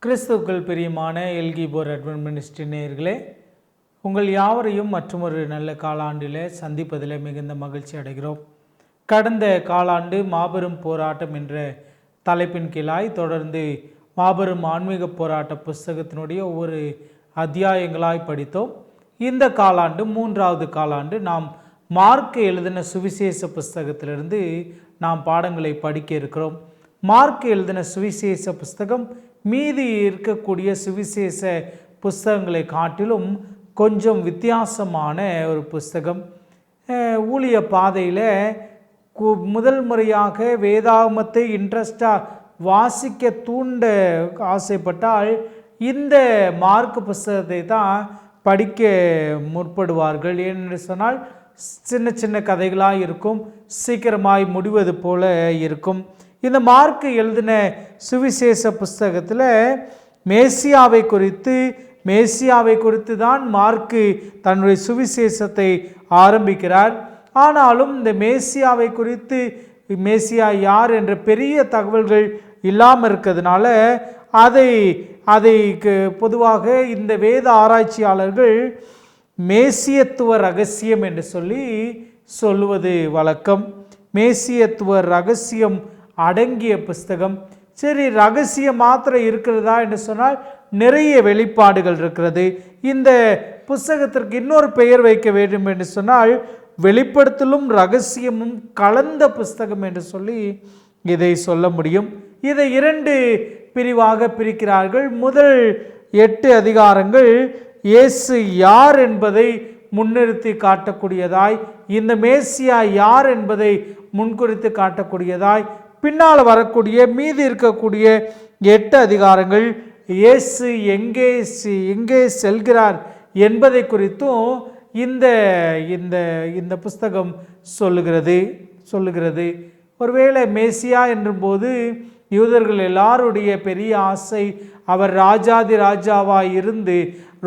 கிறிஸ்துவுக்குள் பிரியமான எல்கிபோர் advent ministry நேயர்களே, உங்கள் யாவரையும் மற்றொரு நல்ல காலாண்டில் சந்திப்பதில் மிகுந்த மகிழ்ச்சி அடைகிறோம். கடந்த காலாண்டு மாபெரும் போராட்டம் என்ற தலைப்பின் கீழாய் தொடர்ந்து மாபெரும் ஆன்மீக போராட்ட புஸ்தகத்தினுடைய ஒவ்வொரு அத்தியாயங்களாய் படித்தோம். இந்த காலாண்டு மூன்றாவது காலாண்டு நாம் மார்க் எழுதின சுவிசேஷ புஸ்தகத்திலிருந்து நாம் பாடங்களை படிக்க இருக்கிறோம். மார்க் எழுதின சுவிசேஷ புஸ்தகம் மீதி இருக்கக்கூடிய சுவிசேஷ புஸ்தகங்களை காட்டிலும் கொஞ்சம் வித்தியாசமான ஒரு புஸ்தகம். ஊழிய பாதையில் முதல் முறையாக வேதாகமத்தை இன்ட்ரெஸ்டாக வாசிக்க தூண்ட ஆசைப்பட்டால் இந்த மார்க் புஸ்தகத்தை தான் படிக்க முற்படுவார்கள். ஏனென்று சொன்னால் சின்ன சின்ன கதைகளாக இருக்கும், சீக்கிரமாய் முடிவது போல இருக்கும். இந்த மார்க் எழுதின சுவிசேஷ புஸ்தகத்தில் மேசியாவை குறித்து தான் மார்க்கு தன்னுடைய சுவிசேஷத்தை ஆரம்பிக்கிறார். ஆனாலும் இந்த மேசியாவை குறித்து மேசியா யார் என்ற பெரிய தகவல்கள் இல்லாமல் இருக்கிறதுனால அதை பொதுவாக இந்த வேத ஆராய்ச்சியாளர்கள் மேசியத்துவ ரகசியம் என்று சொல்லுவது வழக்கம். மேசியத்துவ ரகசியம் அடங்கிய புஸ்தகம். சரி, ரகசியம் மாத்திரம் இருக்கிறதா என்று சொன்னால் நிறைய வெளிப்பாடுகள் இருக்கிறது. இந்த புஸ்தகத்திற்கு இன்னொரு பெயர் வைக்க வேண்டும் என்று சொன்னால் வெளிப்படுத்தலும் ரகசியமும் கலந்த புஸ்தகம் என்று இதை சொல்ல முடியும். இதை 2 பிரிவாக பிரிக்கிறார்கள். முதல் 8 அதிகாரங்கள் இயேசு யார் என்பதை முன்னிறுத்தி காட்டக்கூடியதாய், இந்த மேசியா யார் என்பதை முன்குறித்து காட்டக்கூடியதாய், பின்னால் வரக்கூடிய மீதி இருக்கக்கூடிய 8 அதிகாரங்கள் இயேசு எங்கே செல்கிறார் என்பதை குறித்தும் இந்த புஸ்தகம் சொல்லுகிறது. ஒருவேளை மேசியா என்றும்போது யூதர்கள் எல்லாருடைய பெரிய ஆசை அவர் ராஜாதி ராஜாவாய் இருந்து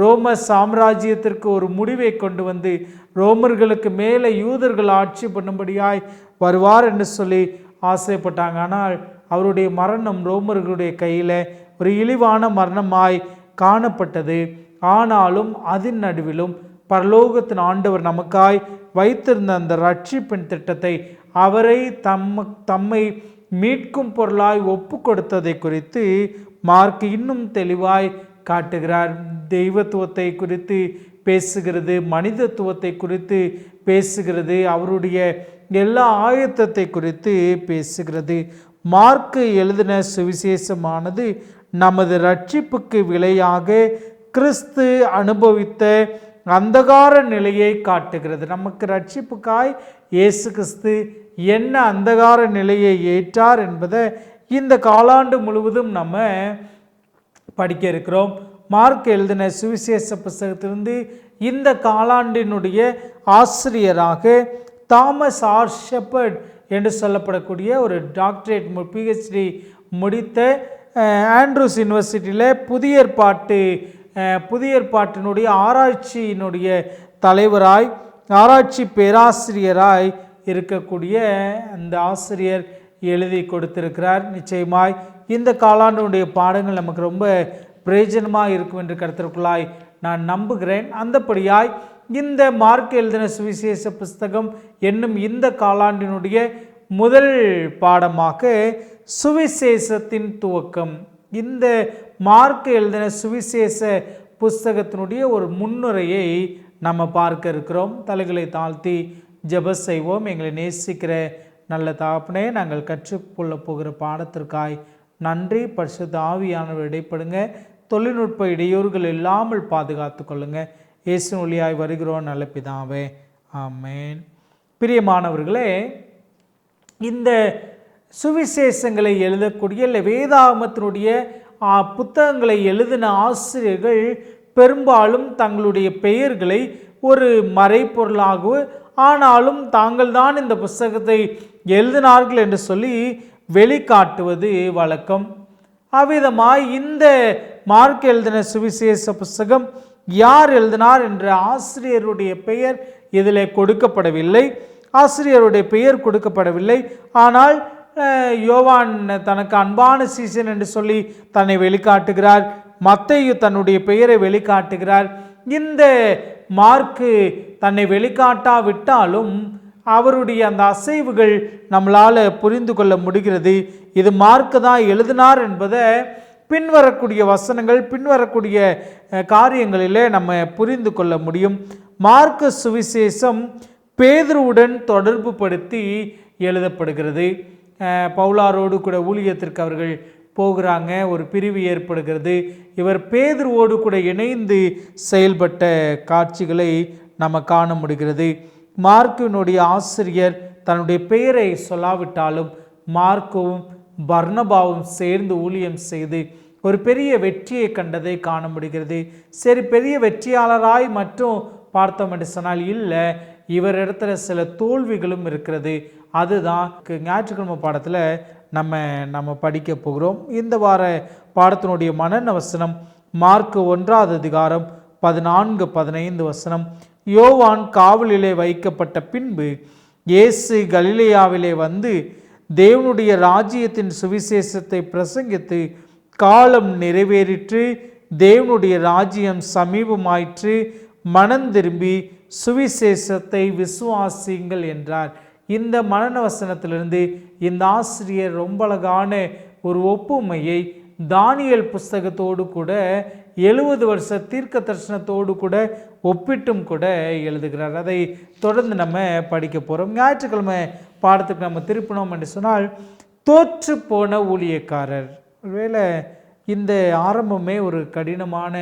ரோம சாம்ராஜ்யத்திற்கு ஒரு முடிவை கொண்டு வந்து ரோமர்களுக்கு மேலே யூதர்கள் ஆட்சி பண்ணும்படியாய் வருவார் என்று ஆசைப்பட்டாங்க. ஆனால் அவருடைய மரணம் ரோமர்களுடைய கையில் ஒரு இழிவான மரணமாய் காணப்பட்டது. ஆனாலும் அதன் நடுவிலும் பரலோகத்தின் ஆண்டவர் நமக்காய் வைத்திருந்த அந்த ரட்சிப்பின் திட்டத்தை, அவரை தம்மை மீட்கும் பொருளாய் ஒப்பு கொடுத்ததை குறித்து மார்க் இன்னும் தெளிவாய் காட்டுகிறார். தெய்வத்துவத்தை குறித்து பேசுகிறது, மனிதத்துவத்தை குறித்து பேசுகிறது, அவருடைய எல்லா ஆயத்தத்தை குறித்து பேசுகிறது. மார்க் எழுதின சுவிசேஷமானது நமது ரட்சிப்புக்கு விலையாக கிறிஸ்து அனுபவித்த அந்தகார நிலையை காட்டுகிறது. நமக்கு ரட்சிப்புக்காய் இயேசு கிறிஸ்து என்ன அந்தகார நிலையை ஏற்றார் என்பதை இந்த காலாண்டு முழுவதும் நம்ம படிக்க இருக்கிறோம். மார்க் எழுதின சுவிசேஷ புஸ்தகத்திலிருந்து இந்த காலாண்டினுடைய ஆசிரியராக தாமஸ் ஆர் ஷெப்பர்ட் என்று சொல்லப்படக்கூடிய ஒரு டாக்டரேட் PhD முடித்த ஆண்ட்ரூஸ் யூனிவர்சிட்டியில் புதிய ஏற்பாட்டினுடைய ஆராய்ச்சியினுடைய தலைவராய், ஆராய்ச்சி பேராசிரியராய் இருக்கக்கூடிய அந்த ஆசிரியர் எழுதி கொடுத்திருக்கிறார். நிச்சயமாய் இந்த காலாண்டினுடைய பாடங்கள் நமக்கு ரொம்ப பிரயோஜனமாக இருக்கும் என்று கருத்திற்குள்ளாய் நான் நம்புகிறேன். அந்தபடியாய் இந்த மார்க் எழுதின சுவிசேஷ புஸ்தகம் என்னும் இந்த காலாண்டினுடைய முதல் பாடமாக சுவிசேஷத்தின் துவக்கம். இந்த மார்க் எழுதின சுவிசேஷ புஸ்தகத்தினுடைய ஒரு முன்னுரையை நம்ம பார்க்க இருக்கிறோம். தலைகளை தாழ்த்தி ஜெப செய்வோம். எங்களை நேசிக்கிற நல்ல தகப்பனே, நாங்கள் கற்றுக்கொள்ள போகிற பாடத்திற்காய் நன்றி. பரிசுத்த ஆவியானவர் இடைப்படுங்க, தொழில்நுட்ப இடையூறுகள் இல்லாமல் பாதுகாத்து கொள்ளுங்க. இயேசு ஒளியாய் வருகிறோம் நல்ல பிதாவே, ஆமேன். பிரியமானவர்களே, இந்த சுவிசேஷங்களை எழுதக்கூடிய இல்லை வேதாகமத்தினுடைய புத்தகங்களை எழுதின ஆசிரியர்கள் பெரும்பாலும் தங்களுடைய பெயர்களை ஒரு மறைப்பொருளாகவோ, ஆனாலும் தாங்கள் தான் இந்த புஸ்தகத்தை எழுதினார்கள் என்று வெளிக்காட்டுவது வழக்கம். அவ்விதமாய் இந்த மார்க் எழுதின சுவிசேஷ புஸ்தகம் யார் எழுதினார் என்ற ஆசிரியருடைய பெயர் இதில் கொடுக்கப்படவில்லை. ஆனால் யோவான் தனக்கு அன்பான சீசன் என்று சொல்லி தன்னை வெளிக்காட்டுகிறார். மத்தேயு தன்னுடைய பெயரை வெளிக்காட்டுகிறார். இந்த மார்க்கு தன்னை வெளிக்காட்டாவிட்டாலும் அவருடைய அந்த அசைவுகள் நம்மளால் புரிந்து கொள்ள முடிகிறது. இது மார்க்கு தான் எழுதினார் என்பதை பின்வரக்கூடிய வசனங்கள், பின்வரக்கூடிய காரியங்களிலே நம்ம புரிந்து கொள்ள முடியும். மார்க்கு சுவிசேஷம் பேதுருவுடன் தொடர்பு படுத்தி எழுதப்படுகிறது. பவுலாரோடு கூட ஊழியத்திற்கு அவர்கள் போகிறாங்க, ஒரு பிரிவு ஏற்படுகிறது. இவர் பேதுருவோடு கூட இணைந்து செயல்பட்ட காட்சிகளை நம்ம காண முடிகிறது. மார்க்கினுடைய ஆசிரியர் தன்னுடைய பெயரை சொல்லாவிட்டாலும் மார்க்கும் பர்னபாவும் சேர்ந்து ஊழியம் செய்து ஒரு பெரிய வெற்றியை கண்டதை காண முடிகிறது. சரி, பெரிய வெற்றியாளராய் மட்டும் பார்த்தோம் என்று சொன்னால் இல்லை, இவரிடத்துல சில தோல்விகளும் இருக்கிறது. அதுதான் ஞாயிற்றுக்கிழமை பாடத்தில் நம்ம படிக்க போகிறோம். இந்த வார பாடத்தினுடைய மனன வசனம் மார்க்கு 1ஆம் அதிகாரம் 14-15 வசனம். யோவான் காவலிலே வைக்கப்பட்ட பின்பு இயேசு கலிலேயாவிலே வந்து தேவனுடைய ராஜ்யத்தின் சுவிசேஷத்தை பிரசங்கித்து, காலம் நிறைவேறிற்று, தேவனுடைய ராஜ்யம் சமீபமாயிற்று, மனம் திரும்பி சுவிசேஷத்தை விசுவாசியுங்கள் என்றார். இந்த மனன வசனத்திலிருந்து இந்த ஆசிரியர் ரொம்ப அழகான ஒரு ஒப்புமையை தானியேல் புஸ்தகத்தோடு கூட 70 வருஷ தீர்க்க தரிசனத்தோடு கூட ஒப்பிட்டும் கூட எழுதுகிறார். அதை தொடர்ந்து நம்ம படிக்க போகிறோம். ஞாயிற்றுக்கிழமை பாடத்துக்கு நம்ம திருப்பினோம் என்று சொன்னால், தோற்று போன ஊழியக்காரர். ஒருவேளை இந்த ஆரம்பமே ஒரு கடினமான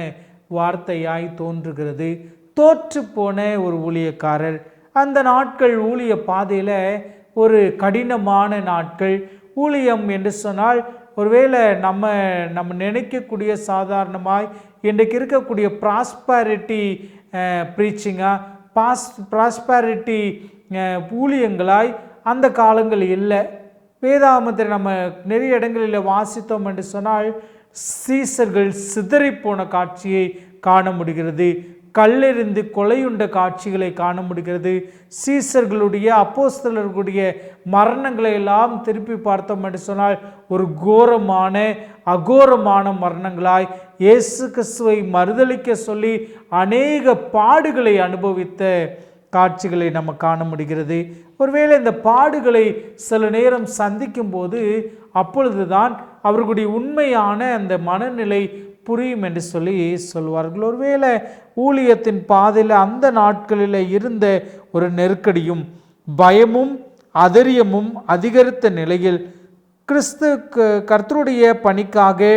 வார்த்தையாய் தோன்றுகிறது. தோற்று போன ஒரு ஊழியக்காரர். அந்த நாட்கள் ஊழிய பாதையில் ஒரு கடினமான நாட்கள். ஊழியம் என்று சொன்னால் ஒருவேளை நம்ம நினைக்கக்கூடிய சாதாரணமாய் இன்றைக்கு இருக்கக்கூடிய ப்ராஸ்பரிட்டி ப்ரீச்சிங்காக ப்ராஸ்பரிட்டி ஊழியங்களாய் அந்த காலங்கள் இல்லை. வேதாகமத்தில் நம்ம நிறைய இடங்களில் வாசித்தோம் என்று சொன்னால் சீசர்கள் சிதறிப்போன காட்சியை காண முடிகிறது. கல்லெறிந்து கொலையுண்ட காட்சிகளை காண முடிகிறது. சீசர்களுடைய அப்போஸ்தலர்களுடைய மரணங்களை எல்லாம் திருப்பி பார்த்தோம் என்று சொன்னால் ஒரு அகோரமான மரணங்களாய் இயேசு கிறிஸ்துவை மறுதலிக்க சொல்லி அநேக பாடுகளை அனுபவித்த காட்சிகளை நம்ம காண முடிகிறது. ஒருவேளை இந்த பாடுகளை சில நேரம் சந்திக்கும் போது அப்பொழுதுதான் அவர்களுடைய உண்மையான அந்த மனநிலை புரியும் என்று சொல்லி சொல்வார்கள். ஒருவேளை ஊழியத்தின் பாதையில் அந்த நாட்களில் இருந்த ஒரு நெருக்கடியும் பயமும் அதரியமும் அதிகரித்த நிலையில் கர்த்தருடைய பணிக்காக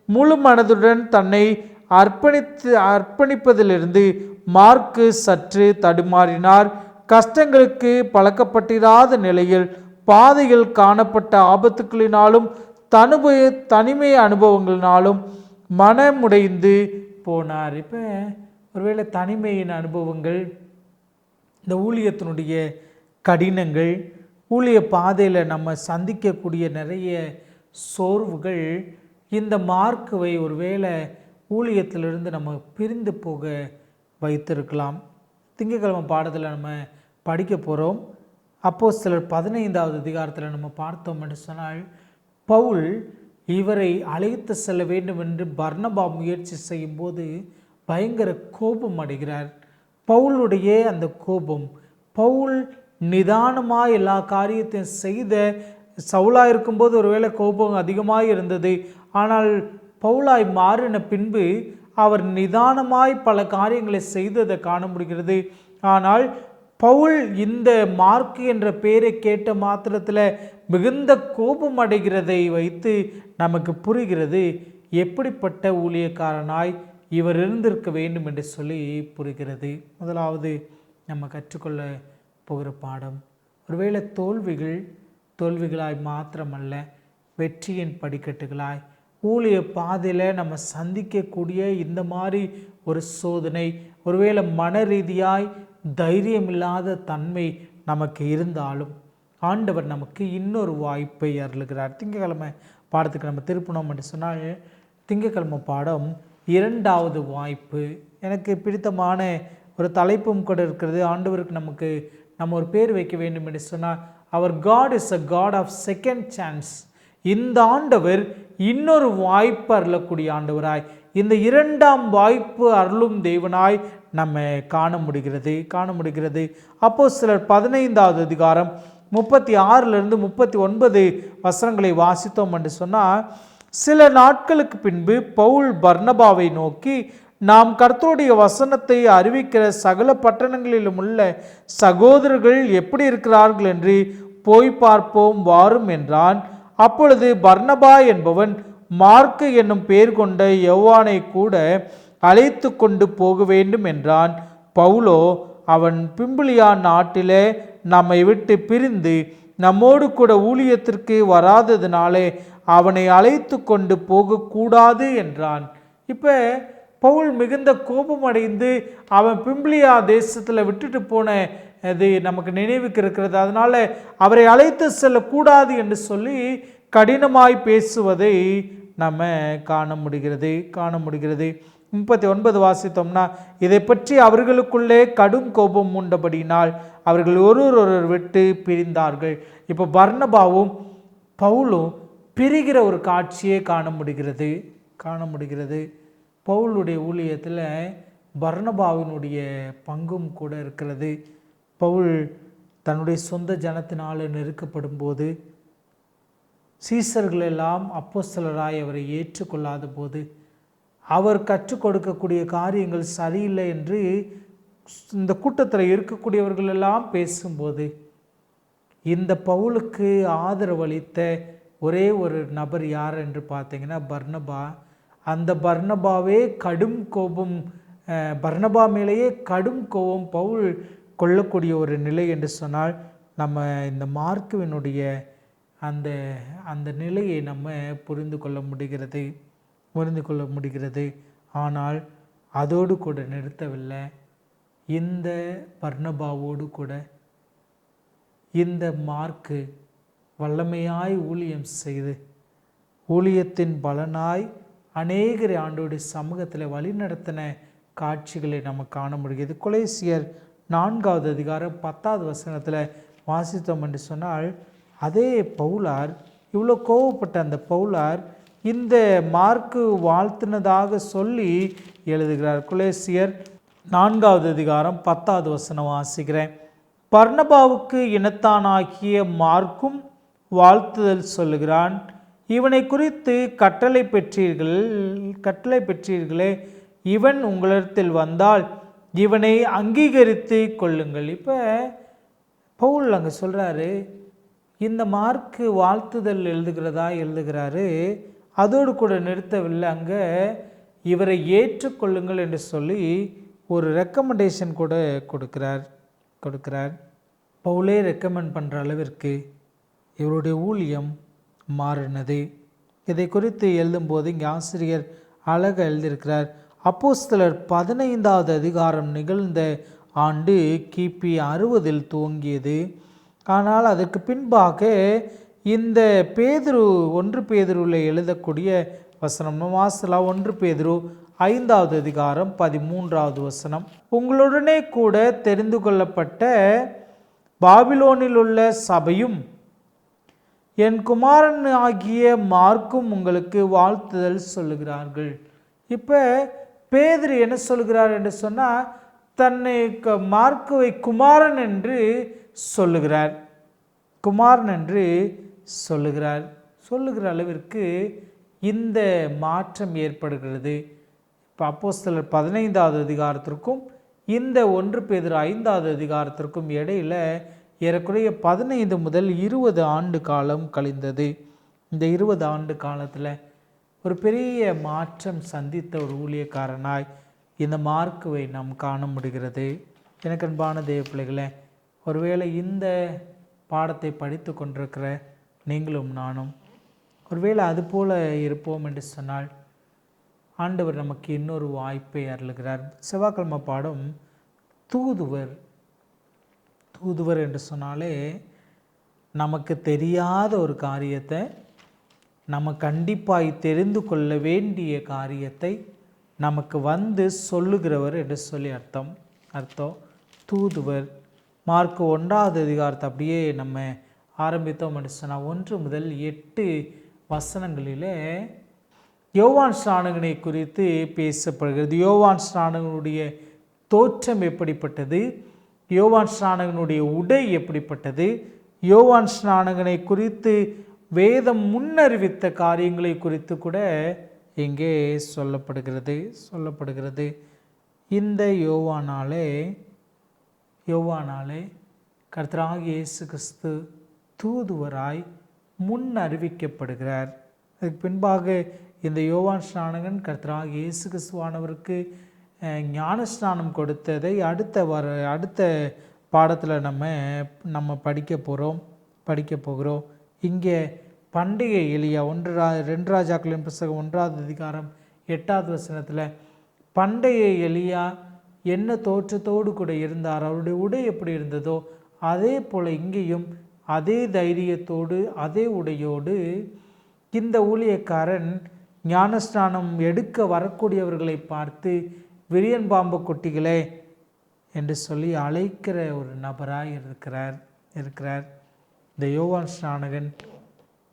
முழு மனதுடன் தன்னை அர்ப்பணிப்பதிலிருந்து மார்க்கு சற்று தடுமாறினார். கஷ்டங்களுக்கு பழக்கப்பட்டிராத நிலையில் பாதையில் காணப்பட்ட ஆபத்துக்களினாலும் தனிமை அனுபவங்களினாலும் மனமுடைந்து போனார். இப்போ ஒருவேளை தனிமையின் அனுபவங்கள், இந்த ஊழியத்தினுடைய கடினங்கள், ஊழிய பாதையில் நம்ம சந்திக்கக்கூடிய நிறைய சோர்வுகள் இந்த மார்க்குவை ஒருவேளை ஊழியத்திலிருந்து நம்ம பிரிந்து போக வைத்திருக்கலாம். திங்கட்கிழமை பாடத்தில் நம்ம படிக்க போகிறோம். அப்போஸ்தலர் 15ஆவது அதிகாரத்தில் நம்ம பார்த்தோம் என்று சொன்னால், பவுல் இவரை அழைத்து செல்ல வேண்டும் என்று பர்னபா முயற்சி செய்யும்போது பயங்கர கோபம் அடைகிறார். பவுலுடைய அந்த கோபம், பவுல் நிதானமாக எல்லா காரியத்தையும் செய்த சவுலாக இருக்கும்போது ஒருவேளை கோபம் அதிகமாக இருந்தது. ஆனால் பவுலாய் மாறின பின்பு அவர் நிதானமாய் பல காரியங்களை செய்ததை காண முடிகிறது. ஆனால் பவுல் இந்த மார்க்கு என்ற பெயரை கேட்ட மாத்திரத்தில் மிகுந்த கோபம் அடைகிறதை வைத்து நமக்கு புரிகிறது எப்படிப்பட்ட ஊழியக்காரனாய் இவர் இருந்திருக்க வேண்டும் என்று சொல்லி புரிகிறது. முதலாவது நம்ம கற்றுக்கொள்ள போகிற பாடம், ஒருவேளை தோல்விகளாய் மாத்திரமல்ல, வெற்றியின் படிக்கட்டுகளாய் ஊழிய பாதையில் நம்ம சந்திக்கக்கூடிய இந்த மாதிரி ஒரு சோதனை, ஒருவேளை மன ரீதியாய் தைரியமில்லாத தன்மை நமக்கு இருந்தாலும் ஆண்டவர் நமக்கு இன்னொரு வாய்ப்பை அருளுகிறார். திங்கட்கிழமை பாடத்துக்கு நம்ம திருப்பினோம் என்று சொன்னால், திங்கட்கிழமை பாடம் 2வது வாய்ப்பு. எனக்கு பிடித்தமான ஒரு தலைப்பும் கூட இருக்கிறது. ஆண்டவருக்கு நமக்கு நம்ம ஒரு பேர் வைக்க வேண்டும் என்று சொன்னால், அவர் God is a God of second chance. இந்த ஆண்டவர் இன்னொரு வாய்ப்பு அருளக்கூடிய ஆண்டவராய், இந்த இரண்டாம் வாய்ப்பு அருளும் தேவனாய் நம்ம காண முடிகிறது. அப்போஸ்தலர் 15வது அதிகாரம் 36லிருந்து 39 வசனங்களை வாசித்தோம் என்று சொன்னால், சில நாட்களுக்கு பின்பு பவுல் பர்னபாவை நோக்கி, நாம் கர்த்தருடைய வசனத்தை அறிவிக்கிற சகல பட்டணங்களிலும் உள்ள சகோதரர்கள் எப்படி இருக்கிறார்கள் என்று போய் பார்ப்போம் வாரும் என்றான். அப்பொழுது பர்னபா என்பவன் மார்க்கு என்னும் பெயர் கொண்ட யோவானை கூட அழைத்து கொண்டு போக வேண்டும் என்றான். பவுலோ, அவன் பிம்பிலியா நாட்டிலே நம்மை விட்டு பிரிந்து நம்மோடு கூட ஊழியத்திற்கு வராததினாலே அவனை அழைத்து கொண்டு போகக்கூடாது என்றான். இப்போ பவுல் மிகுந்த கோபமடைந்து அவன் பிம்பிலியா தேசத்தில் விட்டுட்டு போன அது நமக்கு நினைவுக்கு இருக்கிறது. அதனால் அவரை அழைத்து செல்லக்கூடாது என்று சொல்லி கடினமாய் பேசுவதை நம்ம காண முடிகிறது. 39 வாசித்தோம்னா, இதை பற்றி அவர்களுக்குள்ளே கடும் கோபம் உண்டபடினால் அவர்கள் ஒருவர் விட்டு பிரிந்தார்கள். இப்போ பர்னபாவும் பவுலும் பிரிகிற ஒரு காட்சியை காண முடிகிறது. பவுலுடைய ஊழியத்தில் பர்னபாவினுடைய பங்கும் கூட இருக்கிறது. பவுல் தன்னுடைய சொந்த ஜனத்தினால் நெருக்கப்படும் போது, சீசர்கள் எல்லாம் அப்போஸ்தலராய் அவரை ஏற்றுக்கொள்ளாத போது, அவர் கற்றுக் கொடுக்கக்கூடிய காரியங்கள் சரியில்லை என்று இந்த கூட்டத்தில் இருக்கக்கூடியவர்கள் எல்லாம் பேசும்போது, இந்த பவுலுக்கு ஆதரவளித்த ஒரே ஒரு நபர் யார் என்று பார்த்தீங்கன்னா பர்னபா. அந்த பர்னபாவே கடும் கோபம், பர்னபா மேலேயே கடும் கோபம் பவுல் கொள்ளக்கூடிய ஒரு நிலை என்று சொன்னால், நம்ம இந்த மார்க்குவினுடைய அந்த நிலையை நம்ம புரிந்து கொள்ள முடிகிறது. ஆனால் அதோடு கூட நிறுத்தவில்லை. இந்த பர்னபாவோடு கூட இந்த மார்க்கு வல்லமையாய் ஊழியம் செய்து, ஊழியத்தின் பலனாய் அநேகரை ஆண்டோடைய சமூகத்தில் வழிநடத்தின காட்சிகளை நம்ம காண முடிகிறது. கொலேசியர் 4வது அதிகாரம் 10வது வசனத்தில் வாசித்தோம் என்று சொன்னால், அதே பவுலார், இவ்வளோ கோவப்பட்ட அந்த பவுலார் இந்த மார்க்கு வாழ்த்தினதாக சொல்லி எழுதுகிறார். கொலேசியர் 4வது அதிகாரம் 10வது வசனம் வாசிக்கிறேன். பர்னபாவுக்கு இனத்தானாகிய மார்க்கும் வாழ்த்துதல் சொல்லுகிறான். இவனை குறித்து கட்டளை பெற்றீர்களே, இவன் உங்களிடத்தில் வந்தால் இவனை அங்கீகரித்து கொள்ளுங்கள். இப்போ பவுல் அங்கே சொல்கிறாரு, இந்த மார்க்கு வாழ்த்துதல் எழுதுகிறாரு. அதோடு கூட நிறுத்தவில்லை, அங்கே இவரை ஏற்றுக்கொள்ளுங்கள் என்று சொல்லி ஒரு ரெக்கமெண்டேஷன் கூட கொடுக்கிறார். பவுலே ரெக்கமெண்ட் பண்ணுற அளவிற்கு இவருடைய ஊழியம் மாறினது. இதை குறித்து எழுதும்போது இங்கே ஆசிரியர் அழகாக எழுதியிருக்கிறார். அப்போஸ்தலர் 15வது அதிகாரம் நிகழ்ந்த ஆண்டு கிபி 60 துவங்கியது. ஆனால் அதற்கு பின்பாக இந்த பேதுரு 1 பேதுருவில் எழுதக்கூடிய வசனம் வாசலாம் 1 பேதுரு 5வது அதிகாரம் 13வது வசனம். உங்களுடனே கூட தெரிந்து கொள்ளப்பட்ட பாபிலோனில் உள்ள சபையும் என் குமாரன் ஆகிய மார்க்கும் உங்களுக்கு வாழ்த்துதல் சொல்லுகிறார்கள். இப்போ பேதுரு என்ன சொல்லுகிறார் என்று சொன்னால், தன்னை மார்க்குவை குமாரன் என்று சொல்லுகிற அளவிற்கு இந்த மாற்றம் ஏற்படுகிறது. இப்போ அப்போஸ்தலர் 15வது அதிகாரத்திற்கும் இந்த 1 பேதுரு 5வது அதிகாரத்திற்கும் இடையில் ஏறக்குறைய 15 முதல் 20 ஆண்டு காலம் கழிந்தது. இந்த 20 ஆண்டு காலத்தில் ஒரு பெரிய மாற்றம் சந்தித்த ஒரு ஊழியக்காரனாய் இந்த மார்க்குவை நாம் காண முடிகிறது. எனக்கு அன்பான தேவ பிள்ளைகளே, ஒருவேளை இந்த பாடத்தை படித்து கொண்டிருக்கிற நீங்களும் நானும் ஒருவேளை அதுபோல் இருப்போம் என்று சொன்னால், ஆண்டவர் நமக்கு இன்னொரு வாய்ப்பை அருளுகிறார். செவ்வாய்க்கிழமை பாடம் தூதுவர் என்று சொன்னாலே, நமக்கு தெரியாத ஒரு காரியத்தை, நம்ம கண்டிப்பாய் தெரிந்து கொள்ள வேண்டிய காரியத்தை நமக்கு வந்து சொல்லுகிறவர் என்று சொல்லி அர்த்தம். தூதுவர் மார்க் 1வது அதிகாரத்தை அப்படியே நம்ம ஆரம்பித்தோம் என்று சொன்னால் 1 முதல் 8 வசனங்களிலே யோவான் ஸ்நானகனை குறித்து பேசப்படுகிறது. யோவான் ஸ்நானகனுடைய தோற்றம் எப்படிப்பட்டது, யோவான் ஸ்நானகனுடைய உடை எப்படிப்பட்டது, யோவான் ஸ்நானகனை குறித்து வேதம் முன்னறிவித்த காரியங்களை குறித்து கூட இங்கே சொல்லப்படுகிறது. இந்த யோவானாலே கர்த்தராகிய இயேசு கிறிஸ்து தூதுவராய் முன் அறிவிக்கப்படுகிறார். அதுக்கு பின்பாக இந்த யோவான் ஸ்நானகன் கர்த்தராகிய இயேசு கிறிஸ்துவானவருக்கு ஞானஸ்நானம் கொடுத்ததை அடுத்த பாடத்தில் நம்ம படிக்க போகிறோம். இங்கே பண்டைய எலியா 2 ராஜாக்களின் புத்தகம் 1வது அதிகாரம் 8வது வசனத்தில் பண்டைய எலியா என்ன தோற்றத்தோடு கூட இருந்தார், அவருடைய உடை எப்படி இருந்ததோ அதே போல் இங்கேயும் அதே தைரியத்தோடு அதே உடையோடு இந்த ஊழியக்காரன் ஞானஸ்நானம் எடுக்க வரக்கூடியவர்களை பார்த்து விரியன் பாம்பு குட்டிகளே என்று சொல்லி அழைக்கிற ஒரு நபராய் இருக்கிறார். இந்த யோவான் ஸ்நானகன்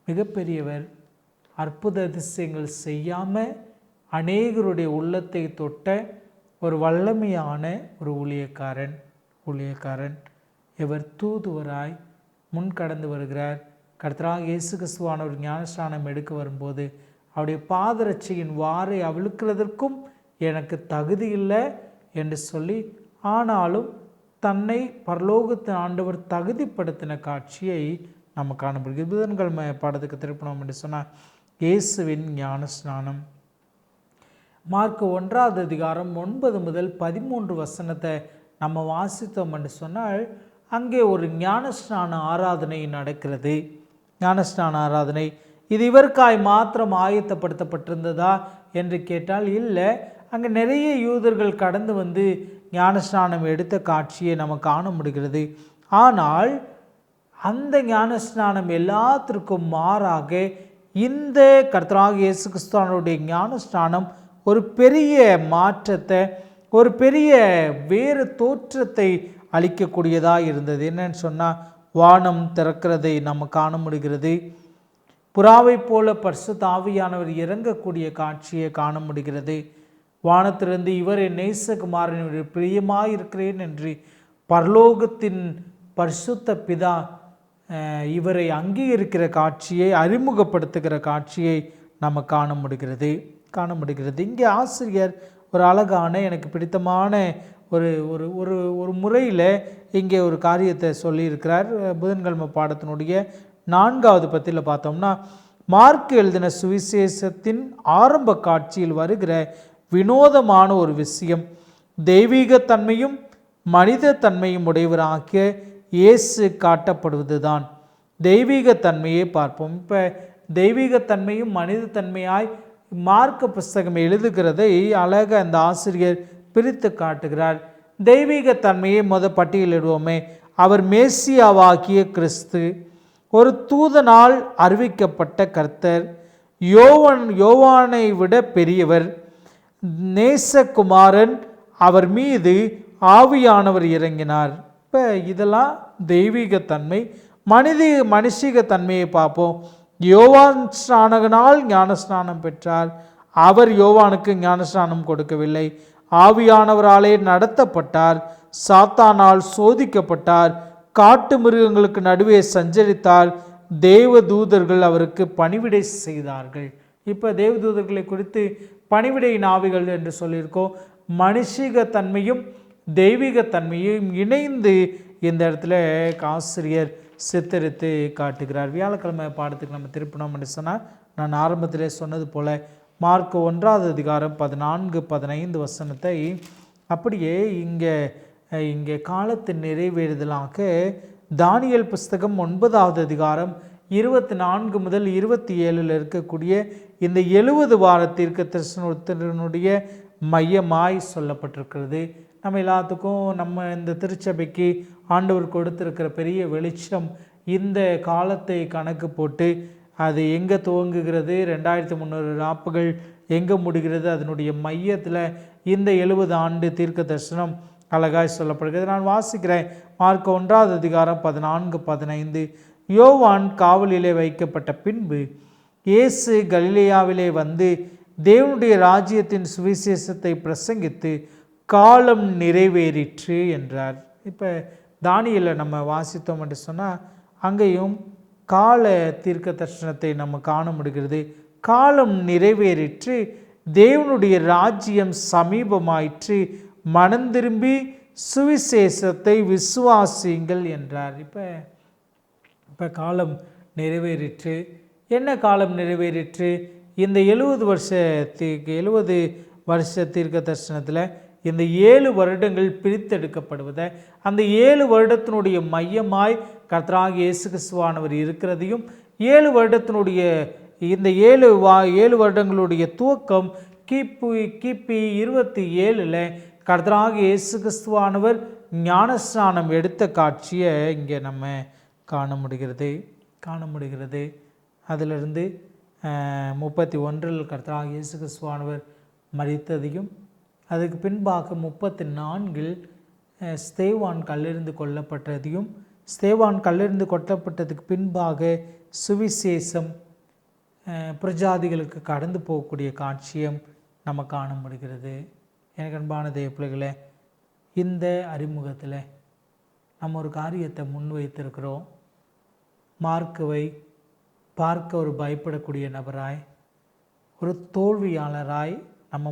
மிகப்பெரியவர், அற்புத அதிசயங்கள் செய்யாமல் அநேகருடைய உள்ளத்தை தொட்ட ஒரு வல்லமையான ஒரு ஊழியக்காரன். இவர் தூதுவராய் முன் கடந்து வருகிறார். கர்த்தராகிய இயேசு கிறிஸ்துவானவர் ஞானஸ்நானம் எடுக்க வரும்போது அவருடைய பாதரட்சியின் வாரை அவிழ்க்கிறதற்கும் எனக்கு தகுதி இல்லை என்று சொல்லி, ஆனாலும் தன்னை பரலோகத்தின் ஆண்டவர் தகுதிப்படுத்தின காட்சியை நம்ம காணப்படுகிறது. புதன்கிழமை பாடத்துக்கு திருப்பணம் என்று சொன்னால் இயேசுவின் ஞானஸ்நானம். மார்க் 1வது அதிகாரம் 9 முதல் 13 வசனத்தை நம்ம வாசித்தோம் என்று சொன்னால் அங்கே ஒரு ஞானஸ்நான ஆராதனை நடக்கிறது. ஞானஸ்நான ஆராதனை இது இவருக்காய் மாத்திரம் ஆயத்தப்படுத்தப்பட்டிருந்ததா என்று கேட்டால் இல்லை, அங்கே நிறைய யூதர்கள் கடந்து வந்து ஞானஸ்நானம் எடுத்த காட்சியை நம்ம காண முடிகிறது. ஆனால் அந்த ஞானஸ்நானம் எல்லாத்திற்கும் மாறாக இந்த கர்த்தராகிய இயேசு கிறிஸ்துவினுடைய ஞானஸ்நானம் ஒரு பெரிய மாற்றத்தை, ஒரு பெரிய வேறு தோற்றத்தை அளிக்கக்கூடியதாக இருந்தது. என்னன்னு சொன்னால் வானம் திறக்கிறதை நம்ம காண முடிகிறது. புறாவை போல பரிசுத்த ஆவியானவர் இறங்கக்கூடிய காட்சியை காண முடிகிறது. வானத்திலிருந்து இவர் என் நேசகுமாரன் பிரியமாயிருக்கிறேன் என்று பரலோகத்தின் பரிசுத்த பிதா இவரை அங்கீகரிக்கிற காட்சியை, அறிமுகப்படுத்துகிற காட்சியை நம்ம காண முடிகிறது. இங்கே ஆசிரியர் ஒரு அழகான, எனக்கு பிடித்தமான ஒரு முறையில் இங்கே ஒரு காரியத்தை சொல்லியிருக்கிறார். புதன்கிழமை பாடத்தினுடைய 4வது பத்தியில் பார்த்தோம்னா, மார்க் எழுதின சுவிசேஷத்தின் ஆரம்ப காட்சியில் வருகிற வினோதமான ஒரு விஷயம், தெய்வீகத்தன்மையும் மனித தன்மையும் உடையவராகிய இயேசு காட்டப்படுவது தான். தெய்வீகத்தன்மையை பார்ப்போம். இப்போ தெய்வீகத்தன்மையும் மனித தன்மையாய் மார்க்க புஸ்தகம் எழுதுகிறதை அழக அந்த ஆசிரியர் பிரித்து காட்டுகிறார். தெய்வீகத்தன்மையை பட்டியலிடுவோமே. அவர் மேசியாவாகிய கிறிஸ்து, ஒரு தூதனால் அறிவிக்கப்பட்ட கர்த்தர், யோவானை விட பெரியவர், நேசகுமாரன், அவர் மீது ஆவியானவர் இறங்கினார். இப்போ இதெல்லாம் தெய்வீகத்தன்மை. மனுஷிக தன்மையை பார்ப்போம். யோவான் ஸ்நானகனால் ஞானஸ்நானம் பெற்றார். அவர் யோவானுக்கு ஞானஸ்நானம் கொடுக்கவில்லை. ஆவியானவராலே நடத்தப்பட்டார். சாத்தானால் சோதிக்கப்பட்டார். காட்டு மிருகங்களுக்கு நடுவே சஞ்சரித்தார். தேவ தூதர்கள் அவருக்கு பணிவிடை செய்தார்கள். இப்போ தேவதூதர்களை குறித்து பணிவிடையின் ஆவிகள் என்று சொல்லியிருக்கோம். மனுஷிக தன்மையும் தெய்வீகத்தன்மையும் இணைந்து இந்த இடத்துல ஆசிரியர் சித்தரித்து காட்டுகிறார். வியாழக்கிழமை பாடத்துக்கு நம்ம திருப்பினோம் என்று சொன்னால், நான் ஆரம்பத்திலே சொன்னது போல மார்க் 1வது அதிகாரம் 14-15 வசனத்தை அப்படியே இங்கே காலத்தின் நிறைவேறுதலாக தானியேல் புஸ்தகம் 9வது அதிகாரம் 24 முதல் 27 இருக்கக்கூடிய இந்த 70 வார தீர்க்கதரிசனத்தினுடைய மையமாய் சொல்லப்பட்டிருக்கிறது. நம்ம எல்லாத்துக்கும், நம்ம இந்த திருச்சபைக்கு ஆண்டவர் கொடுத்திருக்கிற பெரிய வெளிச்சம், இந்த காலத்தை கணக்கு போட்டு அது எங்கே துவங்குகிறது, 2300 நாட்கள் எங்கே முடிகிறது, அதனுடைய மையத்தில் இந்த 70 ஆண்டு தீர்க்க தரிசனம் அழகாய் சொல்லப்படுகிறது. நான் வாசிக்கிறேன். மார்க் 1:14-15. யோவான் காவலிலே வைக்கப்பட்ட பின்பு இயேசு கலிலேயாவிலே வந்து தேவனுடைய ராஜ்யத்தின் சுவிசேஷத்தை பிரசங்கித்து காலம் நிறைவேறிற்று என்றார். இப்போ தானியேலை நம்ம வாசித்தோம் என்று சொன்னால் அங்கேயும் கால தீர்க்க தரிசனத்தை நம்ம காண முடிகிறது. காலம் நிறைவேறிற்று, தேவனுடைய ராஜ்யம் சமீபமாயிற்று, மனம் திரும்பி சுவிசேஷத்தை விசுவாசியுங்கள் என்றார். இப்போ காலம் நிறைவேறிற்று. என்ன காலம் நிறைவேறிற்று? இந்த 70 வருஷ தீர்க்க தரிசனத்தில் இந்த 7 வருடங்கள் பிரித்தெடுக்கப்படுவதை, அந்த 7 வருடத்தினுடைய மையமாய் கர்த்தராகிய இயேசு கிறிஸ்துவானவர் இருக்கிறதையும், 7 வருடத்தினுடைய இந்த 7 வருடங்களுடைய துவக்கம் கிபி 27 கர்த்தராகிய இயேசு கிறிஸ்துவானவர் ஞானஸ்நானம் எடுத்த காட்சியை இங்கே நம்ம காண முடிகிறது. அதிலிருந்து 31 கர்த்தராகிய இயேசு கிறிஸ்துவானவர் மரித்ததையும், அதுக்கு பின்பாக 34 ஸ்தேவான் கல்லெறிந்து கொல்லப்பட்டதையும், ஸ்தேவான் கல்லெறிந்து கொல்லப்பட்டதுக்கு பின்பாக சுவிசேஷம் பிரஜாதிகளுக்கு கடந்து போகக்கூடிய காட்சியம் நம்ம காண முடிகிறது. எனக்கு அன்பான தேவ பிள்ளைகளே, இந்த அறிமுகத்தில் நம்ம ஒரு காரியத்தை முன்வைத்திருக்கிறோம். மார்க்குவை பார்க்க ஒரு பயப்படக்கூடிய நபராய், ஒரு தோல்வியாளராய் நம்ம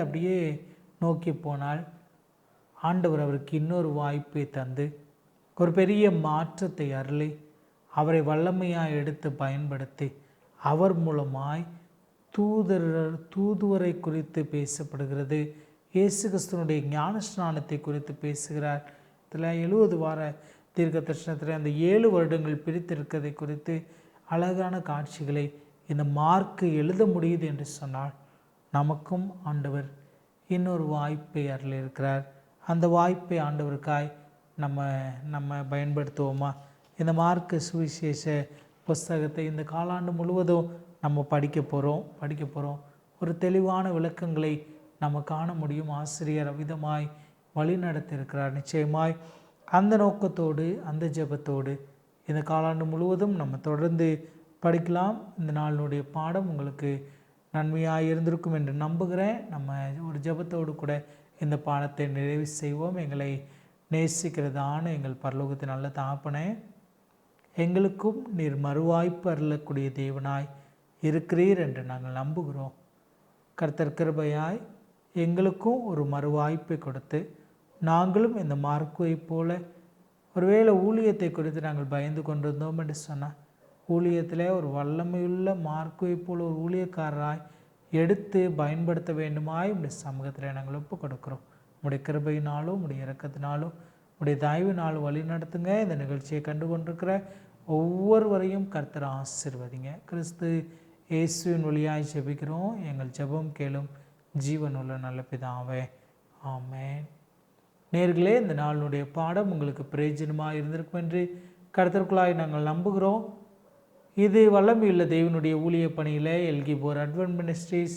அப்படியே நோக்கி போனால், ஆண்டவர் அவருக்கு இன்னொரு வாய்ப்பை தந்து ஒரு பெரிய மாற்றத்தை அருளி அவரை வல்லமையாக எடுத்து பயன்படுத்தி அவர் மூலமாய் தூதுவரை குறித்து பேசப்படுகிறது. இயேசு கிறிஸ்துவனுடைய ஞானஸ்நானத்தை குறித்து பேசுகிறார். இதில் 70 வார தீர்க்க தரிசனத்தில் அந்த 7 வருடங்கள் பிரித்திருக்கிறதை குறித்து அழகான காட்சிகளை இந்த மார்க்கு எழுத முடியுது என்று சொன்னால், நமக்கும் ஆண்டவர் இன்னொரு வாய்ப்பை அருளியிருக்கிறார். அந்த வாய்ப்பை ஆண்டவருக்காய் நம்ம பயன்படுத்துவோமா? இந்த மார்க்கு சுவிசேஷ புஸ்தகத்தை இந்த காலாண்டு முழுவதும் நம்ம படிக்க போகிறோம். ஒரு தெளிவான விளக்கங்களை நம்ம காண முடியும். ஆசிரியர் அவ்விதமாய் வழி நடத்தியிருக்கிறார். நிச்சயமாய் அந்த நோக்கத்தோடு, அந்த ஜெபத்தோடு இந்த காலாண்டு முழுவதும் நம்ம தொடர்ந்து படிக்கலாம். இந்த நாளினுடைய பாடம் உங்களுக்கு நன்மையாக இருந்திருக்கும் என்று நம்புகிறேன். நம்ம ஒரு ஜெபத்தோடு கூட இந்த பாடத்தை நிறைவு செய்வோம். எங்களை நேசிக்கிறதான எங்கள் பரலோகத்தின் நல்ல தகப்பனே, எங்களுக்கும் நீர் மறுவாய்ப்பு அருளக்கூடிய தேவனாய் இருக்கிறீர் என்று நாங்கள் நம்புகிறோம். கர்த்தர் கிருபையாய் எங்களுக்கும் ஒரு மறுவாய்ப்பை கொடுத்து, நாங்களும் இந்த மார்க்குவை போல ஒருவேளை ஊழியத்தை குறித்து நாங்கள் பயந்து கொண்டிருந்தோம் என்று சொன்னால், ஊழியத்தில் ஒரு வல்லமையுள்ள மார்க்குவை போல ஒரு ஊழியக்காரராய் எடுத்து பயன்படுத்த வேண்டுமாய் உடைய சமூகத்தில் நாங்கள் ஒப்பு கொடுக்குறோம். உடைய கிருபையினாலும் உடைய இரக்கத்தினாலும் உடைய தயவினாலும் வழி நடத்துங்க. இந்த நிகழ்ச்சியை கண்டு கொண்டிருக்கிற ஒவ்வொருவரையும் கர்த்தர் ஆசீர்வதிங்க. கிறிஸ்து இயேசுவின் வழியாய் ஜெபிக்கிறோம். எங்கள் ஜெபம் கேளும் ஜீவனுள்ள நல்ல பிதாவே, ஆமென். நேர்களே, இந்த நாளினுடைய பாடம் உங்களுக்கு பிரயோஜனமாக இருந்திருக்கும் என்று கர்த்தருக்குள்ளாய் நாங்கள் நம்புகிறோம். இது வல்லமையுள்ள தேவனுடைய ஊழிய பணியில் எல்கிபோர் அட்வென்ட் மினிஸ்ட்ரீஸ்.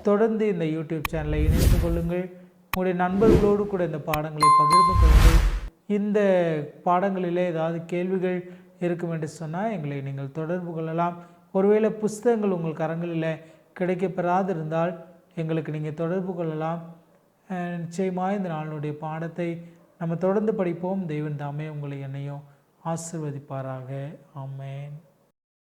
தொடர்ந்து இந்த யூடியூப் சேனலை இணைந்து கொள்ளுங்கள். உங்களுடைய நண்பர்களோடு கூட இந்த பாடங்களை பகிர்ந்து கொள்ளுங்கள். இந்த பாடங்களிலே ஏதாவது கேள்விகள் இருக்கும் என்று சொன்னால் எங்களை நீங்கள் தொடர்பு கொள்ளலாம். ஒருவேளை புஸ்தகங்கள் உங்கள் கரங்களில் கிடைக்கப்பெறாது இருந்தால் எங்களுக்கு நீங்கள் தொடர்பு கொள்ளலாம். நிச்சயமாக இந்த நாளினுடைய பாடத்தை நம்ம தொடர்ந்து படிப்போம். தெய்வன் தாமே உங்களை என்னையும் ஆசீர்வதிப்பாராக. ஆமென்.